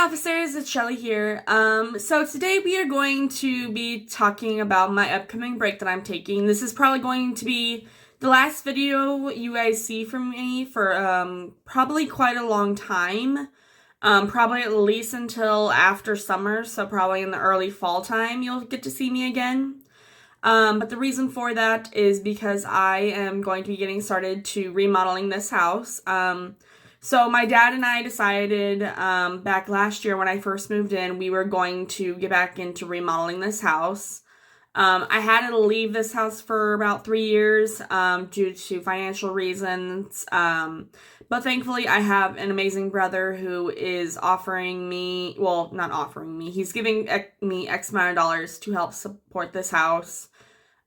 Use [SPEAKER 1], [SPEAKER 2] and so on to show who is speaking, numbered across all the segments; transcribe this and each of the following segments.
[SPEAKER 1] officers, it's Shelly here. So today we are going to be talking about my upcoming break that I'm taking. This is probably going to be the last video you guys see from me for probably quite a long time. Probably at least until after summer, so probably in the early fall time you'll get to see me again. But the reason for that is because I am going to be getting started to remodeling this house. So my dad and I decided back last year when I first moved in, we were going to get back into remodeling this house. I had to leave this house for about 3 years due to financial reasons. But thankfully I have an amazing brother who is offering me, well, not offering me, he's giving me X amount of dollars to help support this house.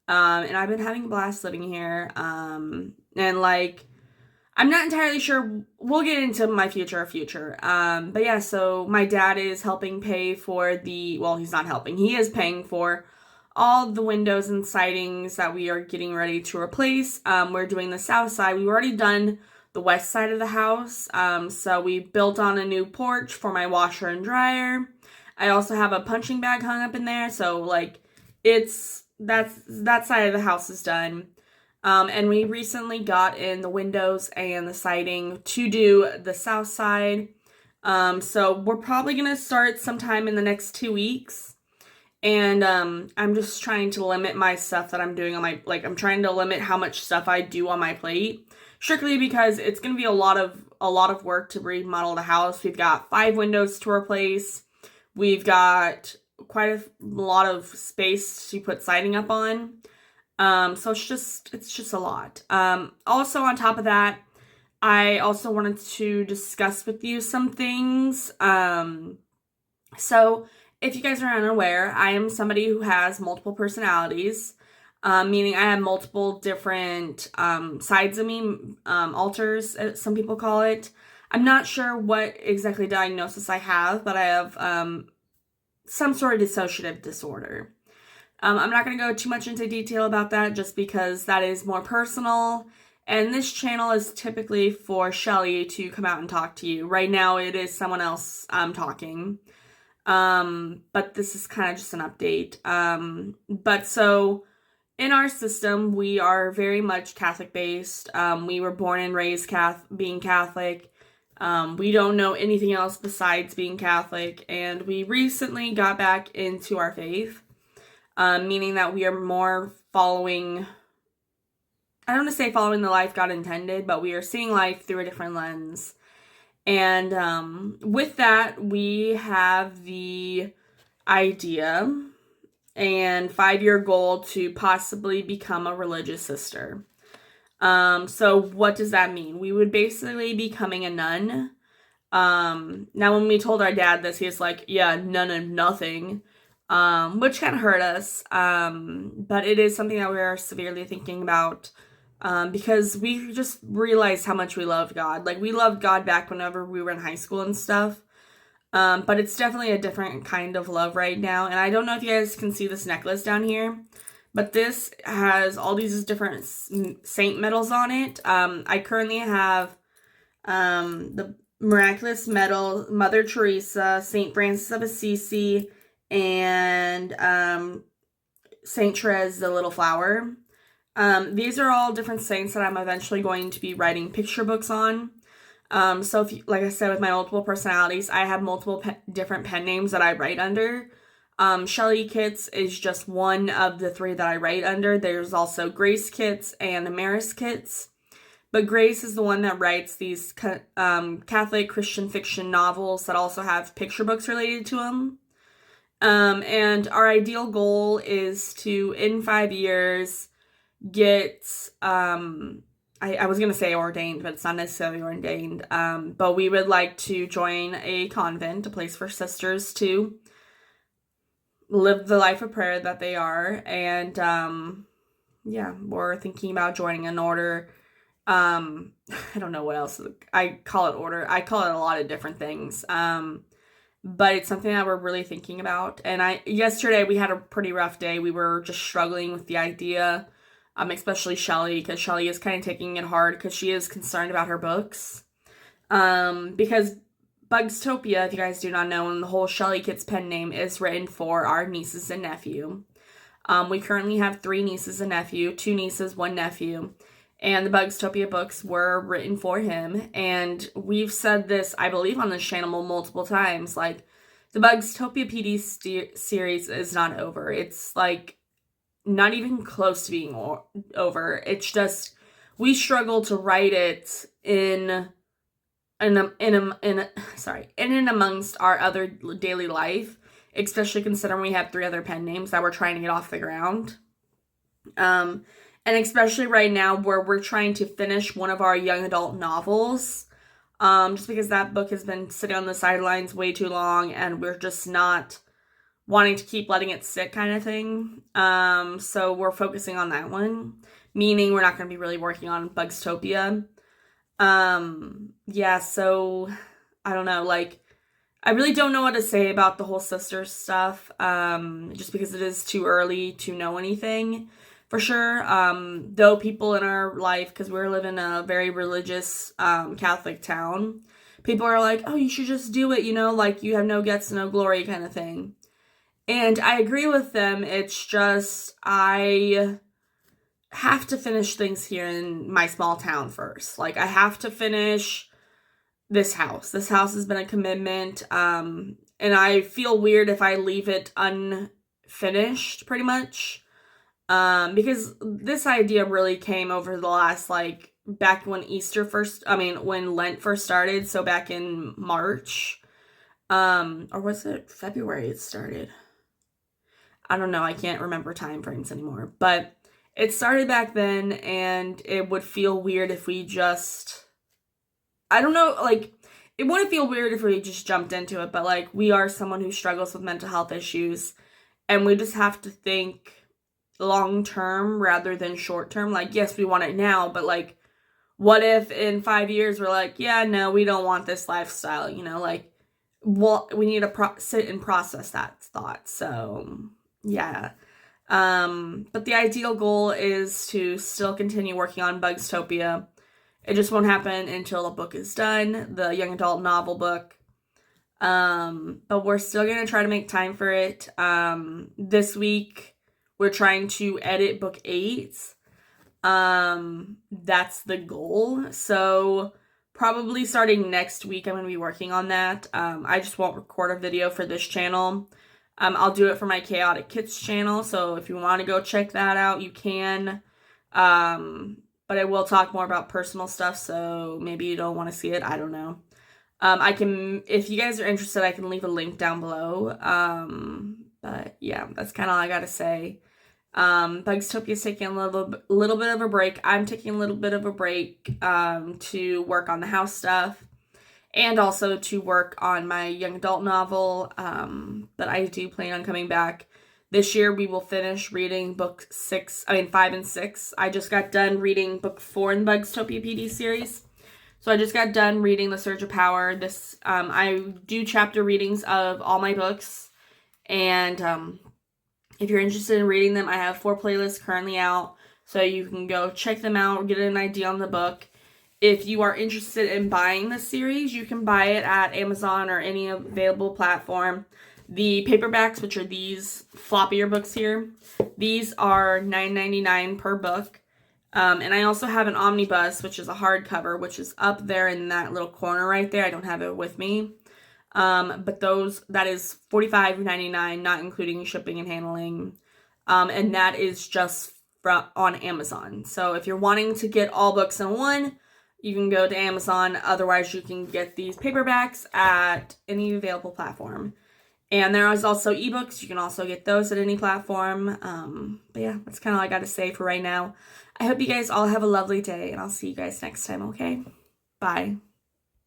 [SPEAKER 1] And I've been having a blast living here. And like, I'm not entirely sure. We'll get into my future. But yeah, so my dad is helping pay for well, he's not helping. He is paying for all the windows and sidings that we are getting ready to replace. We're doing the south side. We've already done the west side of the house. So we built on a new porch for my washer and dryer. I also have a punching bag hung up in there. So like, that side of the house is done. And we recently got in the windows and the siding to do the south side. So we're probably going to start sometime in the next 2 weeks. And I'm just trying to limit my stuff that I'm doing on my, I'm trying to limit how much stuff I do on my plate. Strictly because it's going to be a lot of work to remodel the house. We've got 5 windows to replace. We've got quite a lot of space to put siding up on. So it's just a lot. Also on top of that, I also wanted to discuss with you some things. So if you guys are unaware, I am somebody who has multiple personalities, meaning I have multiple different, sides of me, alters, some people call it. I'm not sure what exactly diagnosis I have, but I have, some sort of dissociative disorder. I'm not going to go too much into detail about that just because that is more personal. And this channel is typically for Shelly to come out and talk to you. Right now it is someone else talking. But this is kind of just an update. But so in our system, we are very much Catholic based. We were born and raised being Catholic. We don't know anything else besides being Catholic. And we recently got back into our faith. Meaning that we are more following, I don't want to say following the life God intended, but we are seeing life through a different lens. And with that, we have the idea and 5-year goal to possibly become a religious sister. So what does that mean? We would basically be becoming a nun. Now when we told our dad this, he was like, yeah, none of nothing. Which kind of hurt us, but it is something that we are severely thinking about, because we just realized how much we loved God. Like, we loved God back whenever we were in high school and stuff, but it's definitely a different kind of love right now, and I don't know if you guys can see this necklace down here, but this has all these different saint medals on it. I currently have, the Miraculous Medal, Mother Teresa, Saint Francis of Assisi, and Saint Therese the Little Flower. These are all different saints that I'm eventually going to be writing picture books on. So if you, like I said, with my multiple personalities, I have multiple different pen names that I write under. Shelly Kitts is just one of the 3 that I write under. There's also Grace Kitts and Amaris Kitts. But Grace is the one that writes these Catholic Christian fiction novels that also have picture books related to them. And our ideal goal is to, in 5 years, get, I was going to say ordained, but it's not necessarily ordained, but we would like to join a convent, a place for sisters to live the life of prayer that they are, and, yeah, we're thinking about joining an order. I don't know what else, I call it order, I call it a lot of different things, but it's something that we're really thinking about. And yesterday we had a pretty rough day. We were just struggling with the idea, especially Shelly, because Shelly is kind of taking it hard because she is concerned about her books. Because Bugstopia, if you guys do not know, and the whole Shelly Kids pen name is written for our nieces and nephew. We currently have 3 nieces and nephew, 2 nieces, 1 nephew, and the Bugstopia books were written for him. And we've said this, I believe, on this channel multiple times. Like, the Bugstopia PD series is not over. It's like not even close to being over. It's just we struggle to write it in and amongst our other daily life, especially considering we have 3 other pen names that we're trying to get off the ground. And especially right now where we're trying to finish one of our young adult novels, just because that book has been sitting on the sidelines way too long and we're just not wanting to keep letting it sit kind of thing. So we're focusing on that one, meaning we're not going to be really working on Bugstopia. Yeah, so I don't know, like, I really don't know what to say about the whole sisters stuff, just because it is too early to know anything for sure. Though people in our life, because we live in a very religious, Catholic town, people are like, oh, you should just do it, you know, like, you have no guts, no glory kind of thing. And I agree with them. It's just, I have to finish things here in my small town first. Like, I have to finish this house. This house has been a commitment, and I feel weird if I leave it unfinished, pretty much, because this idea really came over the last, like, back when when Lent first started, so back in March, or was it February it started? I don't know, I can't remember time frames anymore, but it started back then, and it would feel weird if we just, I don't know, like, it wouldn't feel weird if we just jumped into it, but, like, we are someone who struggles with mental health issues, and we just have to think long-term rather than short-term. Like, yes, we want it now, but, like, what if in 5 years we're like, yeah, no, we don't want this lifestyle, you know, like, well, we need to sit and process that thought, so, yeah. But the ideal goal is to still continue working on Bugstopia. It just won't happen until the book is done, the young adult novel book. But we're still going to try to make time for it. This week, we're trying to edit book 8. That's the goal. So probably starting next week, I'm going to be working on that. I just won't record a video for this channel. I'll do it for my Chaotic Kits channel, so if you want to go check that out, you can. But I will talk more about personal stuff, so maybe you don't want to see it. I don't know. If you guys are interested, I can leave a link down below. But yeah, that's kind of all I gotta say. Bugstopia is taking a little bit of a break. I'm taking a little bit of a break, to work on the house stuff. And also to work on my young adult novel, but I do plan on coming back. This year we will finish reading 5 and 6. I just got done reading book 4 in the Bugstopia PD series. So I just got done reading The Surge of Power. I do chapter readings of all my books. And if you're interested in reading them, I have 4 playlists currently out. So you can go check them out, get an idea on the book. If you are interested in buying the series, you can buy it at Amazon or any available platform. The paperbacks, which are these floppier books here, these are $9.99 per book. And I also have an omnibus, which is a hardcover, which is up there in that little corner right there. I don't have it with me. But that is $45.99, not including shipping and handling. And that is just on Amazon. So if you're wanting to get all books in one, you can go to Amazon. Otherwise, you can get these paperbacks at any available platform. And there is also ebooks. You can also get those at any platform. But yeah, that's kind of all I got to say for right now. I hope you guys all have a lovely day, and I'll see you guys next time, okay? Bye.